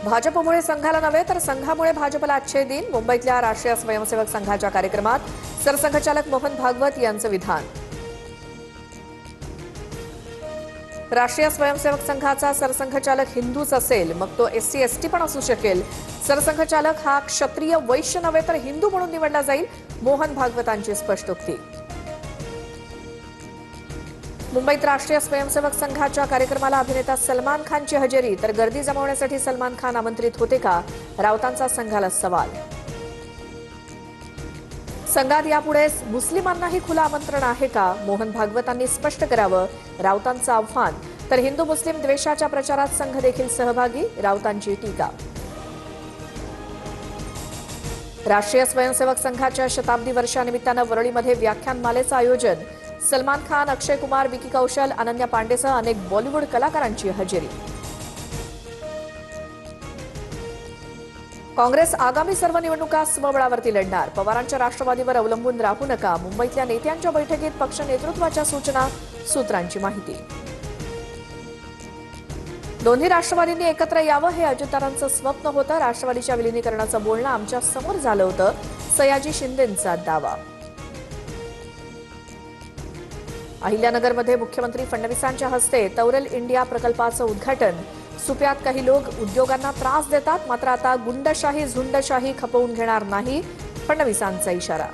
भाजपमुळे संघाला नव्हे तर संघामुळे भाजपला अच्छे दिन. मुंबईतल्या राष्ट्रीय स्वयंसेवक संघाच्या कार्यक्रमात सरसंघचालक मोहन भागवत यांचं विधान. राष्ट्रीय स्वयंसेवक संघाचा सरसंघचालक हिंदूच असेल मग तो SC ST पण असू शकेल. सरसंघचालक हा क्षत्रिय वैश्य नव्हे तर हिंदू म्हणून निवडला जाईल. मोहन भागवतांची स्पष्टोक्ती. मुंबईत राष्ट्रीय स्वयंसेवक संघाच्या कार्यक्रमाला अभिनेता सलमान खानची हजेरी. तर गर्दी जमवण्यासाठी सलमान खान आमंत्रित होते का? राऊतांचा संघाला सवाल. संघात यापुढे मुस्लिमांनाही खुलं आमंत्रण आहे का? मोहन भागवतांनी स्पष्ट करावं, राऊतांचं आव्हान. तर हिंदू मुस्लिम द्वेषाच्या प्रचारात संघ देखील सहभागी, राऊतांची टीका. राष्ट्रीय स्वयंसेवक संघाच्या शताब्दी वर्षानिमित्तानं वरळीमध्ये व्याख्यानमालेचं आयोजन. सलमान खान, अक्षय कुमार, विकी कौशल, अनन्या पांडेसह अनेक बॉलिवूड कलाकारांची हजेरी. काँग्रेस आगामी सर्व निवडणुका स्वबळावरती लढणार. पवारांच्या राष्ट्रवादीवर अवलंबून राहू नका. मुंबईतल्या नेत्यांच्या बैठकीत पक्ष नेतृत्वाच्या सूचना, सूत्रांची माहिती. दोन्ही राष्ट्रवादींनी एकत्र यावं हे अजितदादांचं स्वप्न होतं. राष्ट्रवादीच्या विलिनीकरणाचं बोलणं आमच्या समोर झालं होतं, सयाजी शिंदेंचा दावा. अहिल्यानगरमध्ये मुख्यमंत्री फडणवीसांच्या हस्ते तौरेल इंडिया प्रकल्पाचं उद्घाटन. सुप्यात काही लोक उद्योगांना त्रास देतात, मात्र आता गुंडशाही झुंडशाही खपवून घेणार नाही, फडणवीसांचा इशारा.